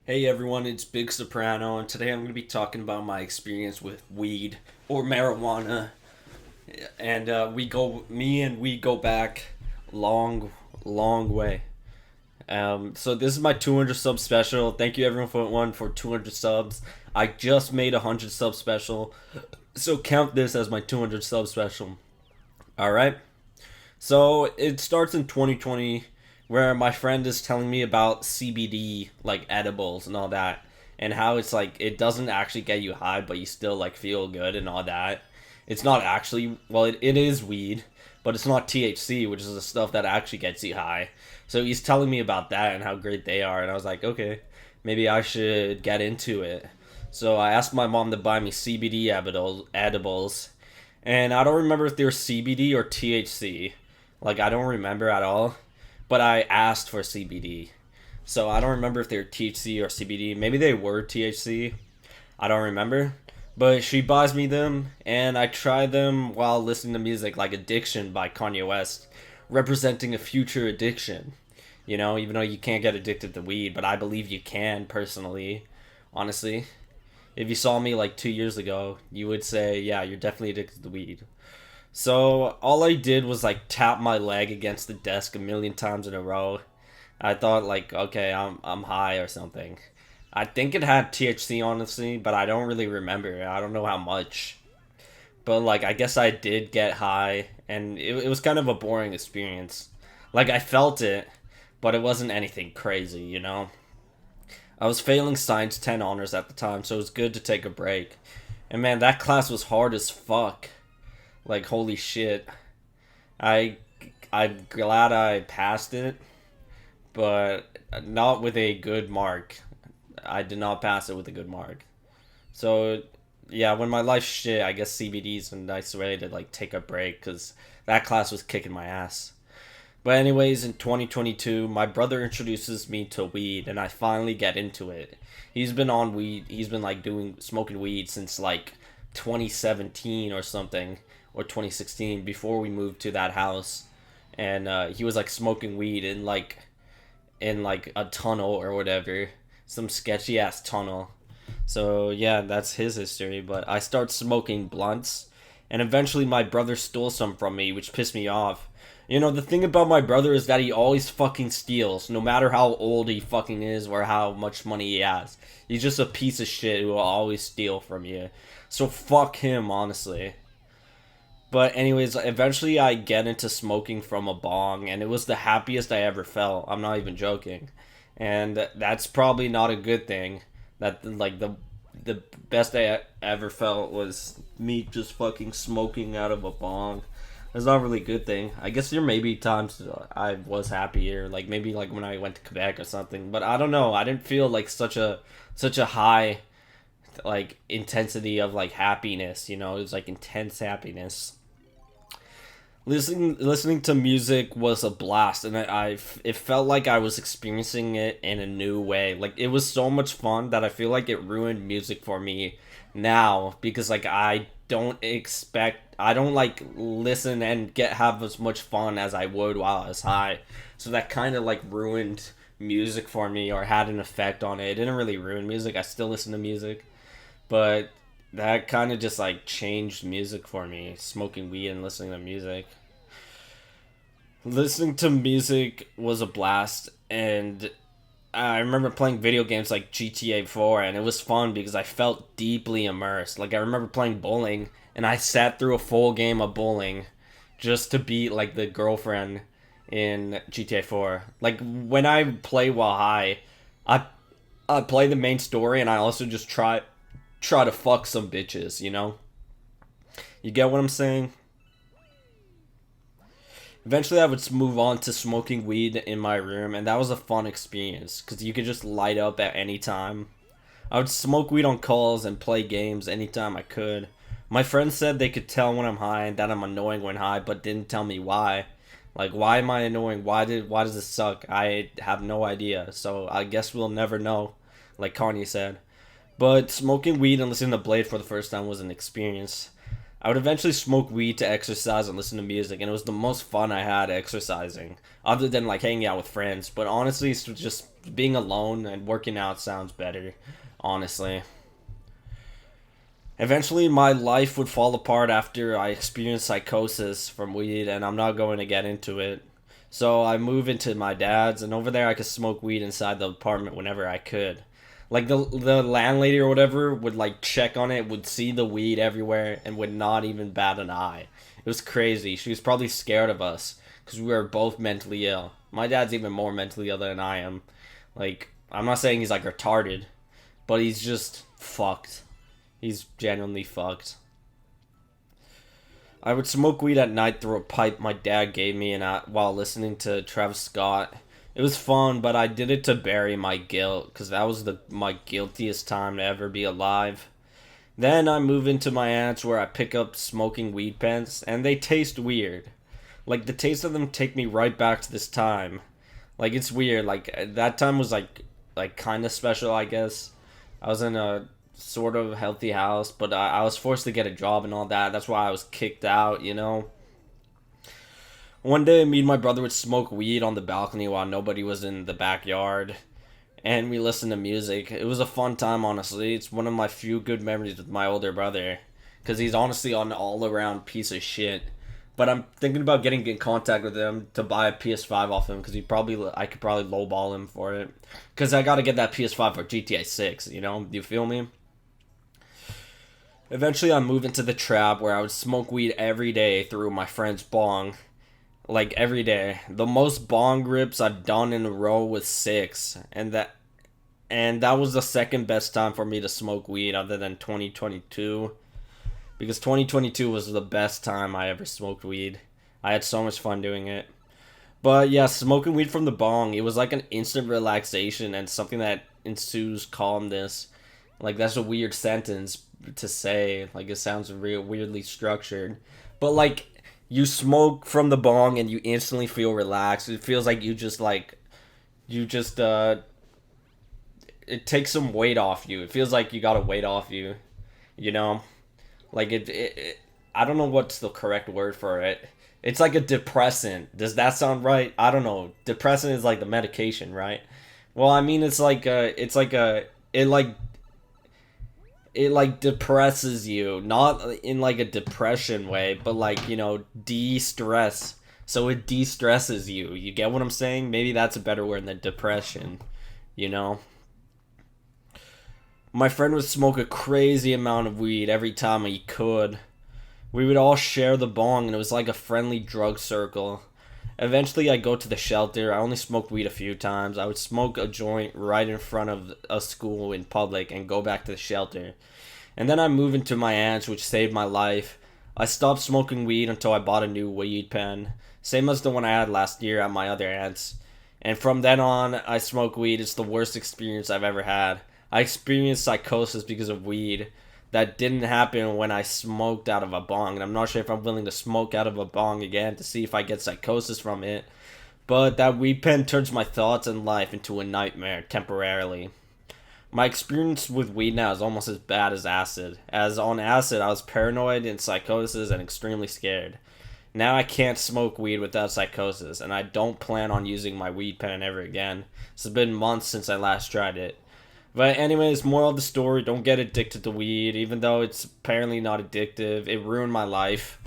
Hey everyone, it's Big Soprano, and today I'm going to be talking about my experience with weed or marijuana. And we go back long, long way. So this is my 200 sub special. Thank you everyone for 200 subs. I just made a 100 sub special, so count this as my 200 sub special. All right. So it starts in 2020 where my friend is telling me about CBD, like edibles and all that, and how it's like it doesn't actually get you high, but you still like feel good and all that. It's not actually, well, it is weed, but it's not THC, which is the stuff that actually gets you high. So he's telling me about that and how great they are, and I was like, okay, maybe I should get into it. So I asked my mom to buy me CBD edibles, and I don't remember if they were CBD or THC. Like I don't remember at all, but I asked for CBD. So I don't remember if they were THC or CBD. Maybe they were THC. I don't remember. But she buys me them, and I try them while listening to music like Addiction by Kanye West, representing a future addiction. You know, even though you can't get addicted to weed, but I believe you can personally, honestly. If you saw me like 2 years ago, you would say, yeah, you're definitely addicted to weed. So all I did was like tap my leg against the desk a million times in a row. I thought like, okay, I'm high or something. I think it had THC honestly, but I don't really remember. I don't know how much. But like I guess I did get high and it was kind of a boring experience. Like I felt it, but it wasn't anything crazy, you know? I was failing Science 10 honors at the time, so it was good to take a break. And man, that class was hard as fuck. Like holy shit. I I'm glad I passed it, but not with a good mark. I did not pass it with a good mark. So yeah, when my life's shit, I guess CBD's a nice way to like take a break because that class was kicking my ass. But anyways, in 2022, my brother introduces me to weed, and I finally get into it. He's been on weed. He's been like doing smoking weed since like 2017 or something, or 2016 before we moved to that house, and he was like smoking weed in like a tunnel or whatever, some sketchy ass tunnel. So yeah, that's his history. But I start smoking blunts, and eventually my brother stole some from me, which pissed me off. You know, the thing about my brother is that he always fucking steals, no matter how old he fucking is or how much money he has. He's just a piece of shit who will always steal from you. So fuck him, honestly. But anyways, eventually I get into smoking from a bong, and it was the happiest I ever felt. I'm not even joking, and that's probably not a good thing. That like the best I ever felt was me just fucking smoking out of a bong. That's not really a good thing. I guess there may be times I was happier, like maybe like when I went to Quebec or something. But I don't know. I didn't feel like such a high like intensity of like happiness. You know, it was like intense happiness. Listening to music was a blast, and it felt like I was experiencing it in a new way. Like it was so much fun that I feel like it ruined music for me now because like I don't like listen and get have as much fun as I would while I was high. So that kind of like ruined music for me or had an effect on it. It didn't really ruin music. I still listen to music, but that kind of just like changed music for me, smoking weed and listening to music. Listening to music was a blast, and I remember playing video games like GTA 4, and it was fun because I felt deeply immersed. Like I remember playing bowling, and I sat through a full game of bowling just to beat like the girlfriend in GTA 4. Like when I play while high, I I play the main story, and I also just try to fuck some bitches, you know? You get what I'm saying? Eventually, I would move on to smoking weed in my room, and that was a fun experience because you could just light up at any time. I would smoke weed on calls and play games anytime I could. My friends said they could tell when I'm high and that I'm annoying when high, but didn't tell me why. Like, why am I annoying? Why does this suck? I have no idea. So I guess we'll never know, like Kanye said. But smoking weed and listening to Blade for the first time was an experience. I would eventually smoke weed to exercise and listen to music, and it was the most fun I had exercising, other than like hanging out with friends. But honestly, it's just being alone and working out sounds better, honestly. Eventually, my life would fall apart after I experienced psychosis from weed, and I'm not going to get into it. So I moved into my dad's, and over there I could smoke weed inside the apartment whenever I could. Like the landlady or whatever would like check on it, would see the weed everywhere, and would not even bat an eye. It was crazy. She was probably scared of us because we were both mentally ill. My dad's even more mentally ill than I am. Like, I'm not saying he's like retarded, but he's just fucked. He's genuinely fucked. I would smoke weed at night through a pipe my dad gave me and while listening to Travis Scott. It was fun, but I did it to bury my guilt because that was my guiltiest time to ever be alive. Then I move into my aunt's where I pick up smoking weed pens, and they taste weird. Like the taste of them take me right back to this time. Like it's weird. Like that time was like kind of special, I guess. I was in a sort of healthy house, but I was forced to get a job and all that. That's why I was kicked out, you know. One day, me and my brother would smoke weed on the balcony while nobody was in the backyard, and we listened to music. It was a fun time, honestly. It's one of my few good memories with my older brother, because he's honestly an all-around piece of shit. But I'm thinking about getting in contact with him to buy a PS5 off him, because I could probably lowball him for it, because I gotta get that PS5 for GTA 6. You know, do you feel me? Eventually, I moved into the trap where I would smoke weed every day through my friend's bong. Like every day. The most bong rips I've done in a row was 6, and that was the second best time for me to smoke weed other than 2022, because 2022 was the best time I ever smoked weed. I had so much fun doing it. But yeah, smoking weed from the bong, it was like an instant relaxation and something that ensues calmness. Like that's a weird sentence to say. Like it sounds real weirdly structured. But like you smoke from the bong and you instantly feel relaxed. It feels like you just it takes some weight off you. It feels like you got a weight off you, you know? Like I don't know what's the correct word for it. It's like a depressant. Does that sound right? I don't know. Depressant is like the medication, right? Well, I mean it like depresses you, not in like a depression way, but like, de-stress. So it de-stresses you. You get what I'm saying? Maybe that's a better word than depression, you know? My friend would smoke a crazy amount of weed every time he could. We would all share the bong, and it was like a friendly drug circle. Eventually, I go to the shelter. I only smoked weed a few times. I would smoke a joint right in front of a school in public and go back to the shelter. And then I moved into my aunt's, which saved my life. I stopped smoking weed until I bought a new weed pen, same as the one I had last year at my other aunt's. And from then on, I smoke weed. It's the worst experience I've ever had. I experienced psychosis because of weed. That didn't happen when I smoked out of a bong, and I'm not sure if I'm willing to smoke out of a bong again to see if I get psychosis from it. But that weed pen turns my thoughts and life into a nightmare temporarily. My experience with weed now is almost as bad as acid. As on acid, I was paranoid and psychosis and extremely scared. Now I can't smoke weed without psychosis, and I don't plan on using my weed pen ever again. It's been months since I last tried it. But anyways, moral of the story, don't get addicted to weed, even though it's apparently not addictive. It ruined my life.